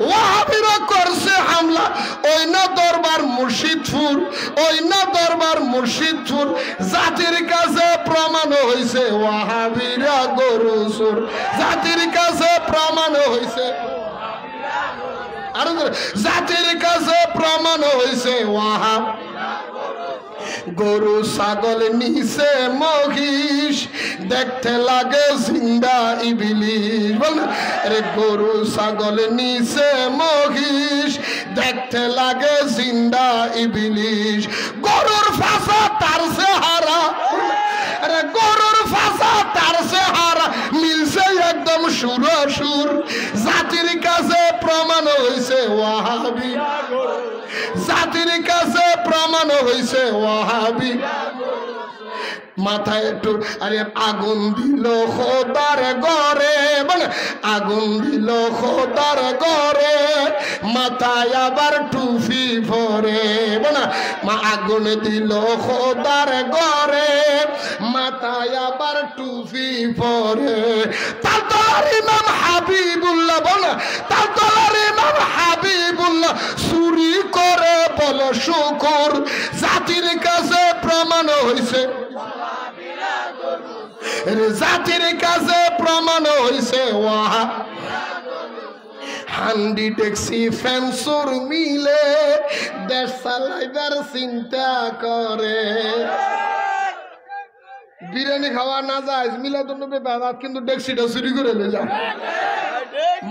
ওয়াহাবিরা করছে হামলা ওই না দরবার মুর্শিদপুর, ওই না দরবার মুর্শিদপুর। জাতির কাছে প্রমাণ হইছে ওয়াহাবিরা গরু চোর, জাতির কাছে প্রমাণ হইছে, আর জাতির কাছে প্রমাণ হইছে ওয়াহাব গরু ছাগল নিচে মহিষ দেখতে লাগে জিন্দা ইবলিশ। বল রে গরু ছাগল নিচে মহিষ দেখতে লাগে জিন্দা ইবলিশ। গরুর ফাঁসা তার চেহারা, আরে গরুর ফাঁসা তার চেহারা মিলছে একদম সুরসুর। জাতির কাছে প্রমাণ হইছে ওয়াহাবি, জাতির কাছে প্রমাণ হইছে ওয়াহাবি। মাথায় একটু আরে আগুন দিল খোদার ঘরে, মানে আগুন দিল খোদার ঘরে, মাথায় আবার টুপি পরে, মানে মা আগুন দিল খোদার ঘরে, মাথায় আবার টুপি পরে। তালতলার ইমাম হাবিবুল্লাহ, বলে তালতলার ইমাম হাবিবুল্লাহ চুরি করে বলে শুকুর। জাতির কাছে প্রমাণ হইছে, জাতির কাছে প্রমাণ হইছে ওয়াহা। হান্ডি ট্যাক্সি ফ্যান্সুর মিলে দেশ চালাইবার চিন্তা করে। বিরিয়ানি খাওয়া না যায় মিলাদুন্নবী বেদাত, কিন্তু ট্যাক্সিটা চুরি করে নিয়ে যায়।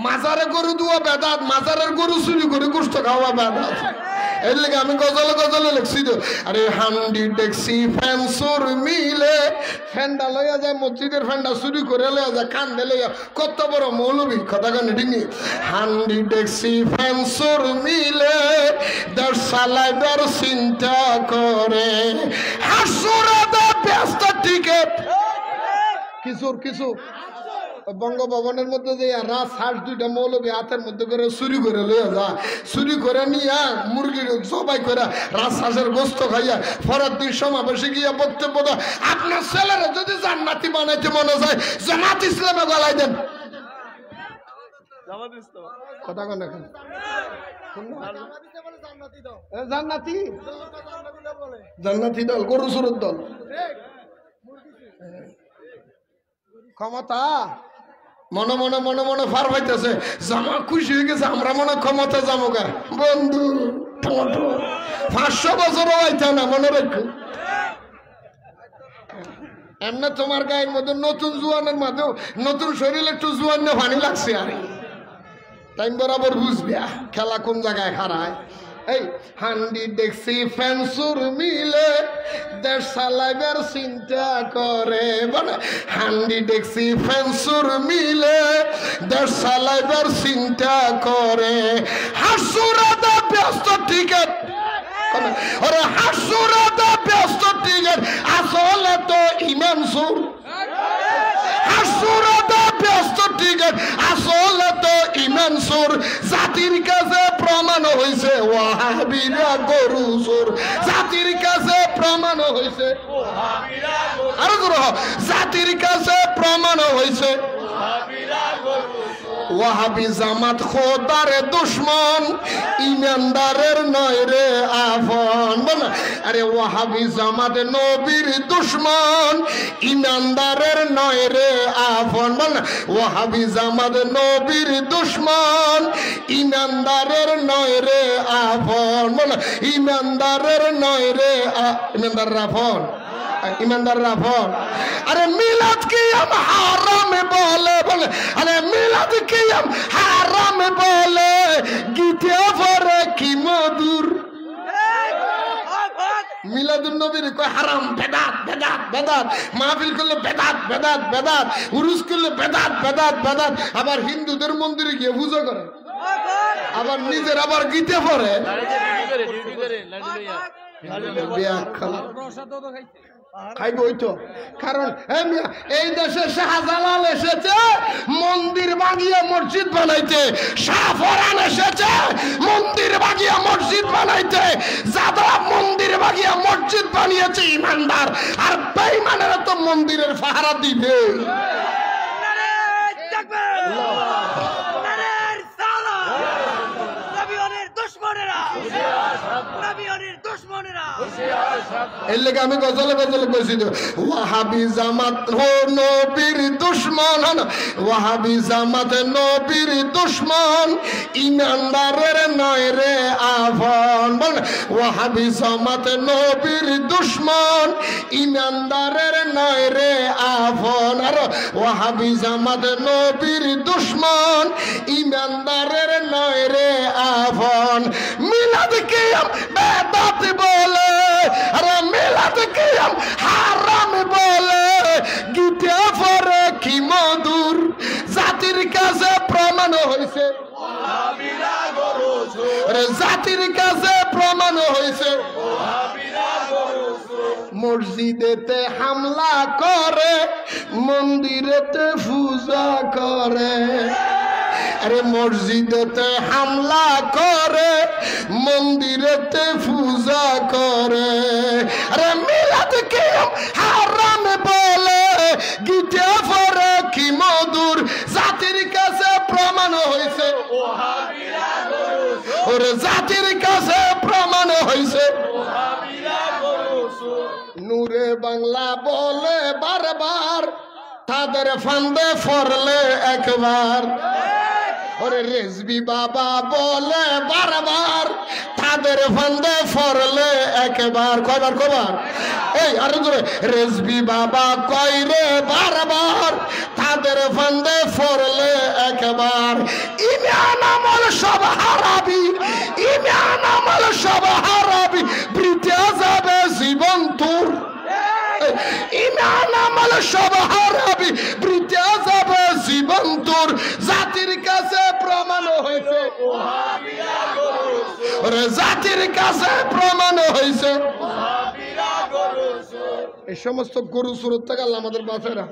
মাজারে গরু দুয়া বেদাত, মাজারের গরু চুরি করে গোশত খাওয়া বেদাত। এর লেগে আমি গজলে গজলে লিখছি তো, আরে হান্ডি ট্যাক্সি ফ্যান্সুর মিলে ফ্যান্ডা লইয়া যায়, মসজিদের ফ্যান্ডা চুরি করে লইয়া যায়, কান্দে লইয়া। কত বড় মৌলবী, কথা কানে ঠিকই। হান্ডি ট্যাক্সি ফ্যান্সুর মিলে দেশ চালাইবার চিন্তা করে। হাসুরাদা ব্যস্ত টিকেট কিছু কিছু বঙ্গভবনের মধ্যে যে রাত হাঁস দুইটা মৌলবী হাতের মধ্যে করে চুরি করে লইয়া যা, চুরি করে নিয়া মুরগির সবাই করে রাত হাঁসের গোস্ত খাইয়া পরের দিন সমাবেশে গিয়া বক্তব্য দেয়, আপনার ছেলেরা যদি জান্নাতি বানাইতে মনে যায় জামাত ইসলামে গলায় দেন। কথা কন এখন জান্নাতি, জান্নাতি দল গরু চোরের দল। ক্ষমতা মনে মনে মনে মনে ফার পাইতেছে, জামা খুশি হয়ে গেছে, আমরা মনে ক্ষমতা যাবো গা। বন্ধু 500 বছরও আইতা না, মনে রাখো। এমনি তোমার গায়ের মধ্যে নতুন জোয়ানের মাঝেও নতুন শরীরে একটু জোয়ান পানি লাগছে, আর টাইম বরাবর বুঝবি খেলা কোন জায়গায় হারায়। এই হান্ডি দেখছি ফ্যান্সুর মিলে দেশ চালাইবার চিন্তা করে, বলে হান্ডি দেখছি ফ্যান্সুর মিলে দেশ চালাইবার চিন্তা করে। হাসুরাদা ব্যস্ত টিকেট, ওরে হাসুরাদা ব্যস্ত টিকেট, আসলে তো ইমান সুর। হাসুরাদা ব্যস্ত টিকেট, আসলে তো ইমান সুর। জাতির কাছে প্রমাণ হইছে ওয়াহাবিরা গরু চোর, জাতির কাছে প্রমাণ হইছে, আরো জোরে জাতির কাছে প্রমাণ হইছে ওয়াহাবি জামাত খোদার দুশ্মন, ইমানদারের নয় রে আফন। বল আরে ওয়াহাবি জামাত নবীর দুশ্মন, ইমানদারের নয় রে আফন। বল ওয়াহাবি জামাত নবীর দুশ্মন, ইমানদারের নয় রে আফন। বল ইমানদারের নয় রে, ইমানদার আফন, ইমানদার রাফন। আরে মিলাদ কিয়াম হারাম বলে, বলে আরে মিলাদ কিয়াম হারাম বলে, গীতে পরে কি মধুর। মিলাদুন নবীর কয় হারাম, বেদাত বেদাত বেদাত, মাহফিল করলে বেদাত বেদাত বেদাত, উরুস করলে বেদাত বেদাত বেদাত। আবার হিন্দুদের মন্দিরে গিয়ে পূজা করে, আবার নিজের আবার গীতে পড়ে। খাইব হইতো, কারণ এই দেশে শাহজালাল এসেছে মন্দির ভাঙিয়ে মসজিদ বানাইতে, শাহফরান এসেছে মন্দির ভাঙিয়ে মসজিদ বানাইতে। যারা মন্দির ভাঙিয়ে মসজিদ বানিয়েছে ইমানদার, আর বেঈমানেরা তো মন্দিরের পাহারা দিবে। এর লেগে আমি গজলে গজলে কইছি ওয়াহাবি জামাত নবীর দুশমন, ওয়াহাবি জামাত নবীর দুশমন, ইমানদারের নয় রে আফন। বল ওয়াহাবি জামাত নবীর দুশমন, ইমানদারের নয় রে আফন। আর ওয়াহাবি জামাত নবীর দুশমন, ইমানদারের নয় রে আফন। মিলাদ কিয়াম বেদাত বলে, আরে মিলাদ কিয়াম হারাম বলে, গীতে পড়ে কি মধুর, জাতির কাছে প্রমাণ হইছে, জাতির কাছে প্রমাণ হইছে। মসজিদেতে হামলা করে, মন্দিরেতে পূজা করে। আরে মসজিদেতে হামলা করে, মন্দিরেতে পূজা করে। আরে মিলাদ কিয়াম হারাম বলে, গীতে পড়ে কি মধুর, জাতির কাছে প্রমাণ হইছে, ওরে জাতির কাছে প্রমাণ হইছে। নূরে বাংলা বলে বারবার, তাদের ফান্দে ফরলে একবার। ওরে রেজবি বাবা বলে বারবার, তাদের ফান্দে ফরলে একবার। কয়বার কবার? এই আরে জোরে। রেজবি বাবা কয় রে বারবার, তাদের ফান্দে ফরলে একবার। ইমান আমল সব হারাবি, ইমান আমল সব হারাবি, বৃথা যাবে জীবন তোর। ইমান আমল সব হারাবি, বৃথা যাবে জীবন তোর, জাতির কাছে প্রমাণ হয়েছে, জাতির কাছে প্রমাণ হয়েছে। এই সমস্ত গরু সুরত থেকে আল্লাহ আমাদের বাঁচায় না।